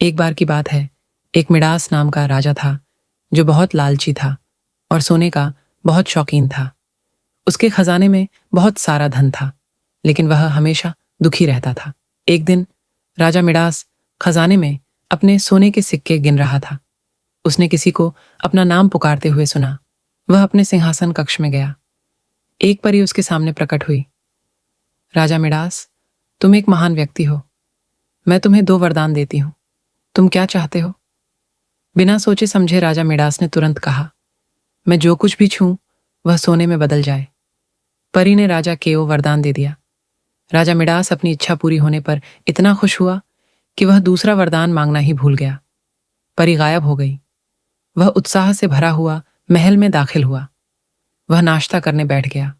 एक बार की बात है, एक मिडास नाम का राजा था जो बहुत लालची था और सोने का बहुत शौकीन था। उसके खजाने में बहुत सारा धन था, लेकिन वह हमेशा दुखी रहता था। एक दिन राजा मिडास खजाने में अपने सोने के सिक्के गिन रहा था। उसने किसी को अपना नाम पुकारते हुए सुना। वह अपने सिंहासन कक्ष में गया। एक परी उसके सामने प्रकट हुई। राजा मिडास, तुम एक महान व्यक्ति हो। मैं तुम्हें 2 वरदान देती हूं। तुम क्या चाहते हो? बिना सोचे समझे राजा मिडास ने तुरंत कहा, मैं जो कुछ भी छूं वह सोने में बदल जाए। परी ने राजा को वरदान दे दिया। राजा मिडास अपनी इच्छा पूरी होने पर इतना खुश हुआ कि वह दूसरा वरदान मांगना ही भूल गया। परी गायब हो गई। वह उत्साह से भरा हुआ महल में दाखिल हुआ। वह नाश्ता करने बैठ गया।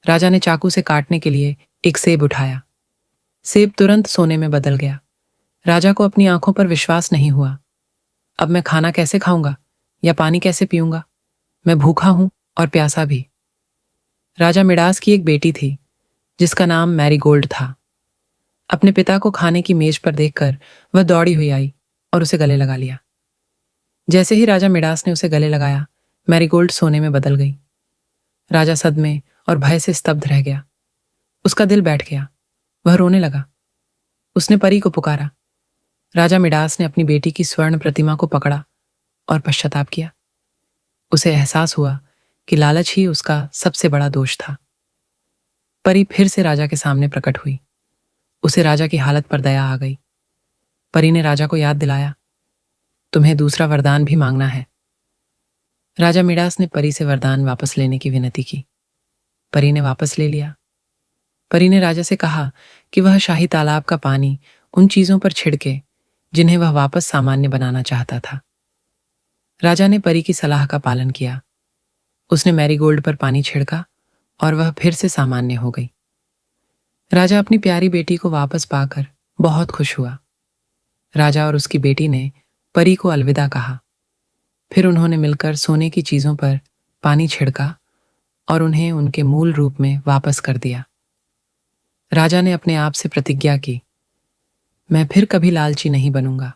राजा ने चाकू से काटने के लिए एक सेब उठाया। सेब तुरंत सोने में बदल गया। राजा को अपनी आंखों पर विश्वास नहीं हुआ। अब मैं खाना कैसे खाऊंगा या पानी कैसे पीऊंगा? मैं भूखा हूं और प्यासा भी। राजा मिडास की एक बेटी थी जिसका नाम मैरीगोल्ड था। अपने पिता को खाने की मेज पर देखकर वह दौड़ी हुई आई और उसे गले लगा लिया। जैसे ही राजा मिडास ने उसे गले लगाया, मैरीगोल्ड सोने में बदल गई। राजा सदमे और भय से स्तब्ध रह गया। उसका दिल बैठ गया। वह रोने लगा। उसने परी को पुकारा। राजा मिडास ने अपनी बेटी की स्वर्ण प्रतिमा को पकड़ा और पश्चाताप किया। उसे एहसास हुआ कि लालच ही उसका सबसे बड़ा दोष था। परी फिर से राजा के सामने प्रकट हुई। उसे राजा की हालत पर दया आ गई। परी ने राजा को याद दिलाया, तुम्हें दूसरा वरदान भी मांगना है। राजा मिडास ने परी से वरदान वापस लेने की विनती की। परी ने वापस ले लिया। परी ने राजा से कहा कि वह शाही तालाब का पानी उन चीजों पर छिड़के जिन्हें वह वापस सामान्य बनाना चाहता था। राजा ने परी की सलाह का पालन किया। उसने मैरीगोल्ड पर पानी छिड़का और वह फिर से सामान्य हो गई। राजा अपनी प्यारी बेटी को वापस पाकर बहुत खुश हुआ। राजा और उसकी बेटी ने परी को अलविदा कहा। फिर उन्होंने मिलकर सोने की चीजों पर पानी छिड़का और उन्हें उनके मूल रूप में वापस कर दिया। राजा ने अपने आप से प्रतिज्ञा की, मैं फिर कभी लालची नहीं बनूंगा।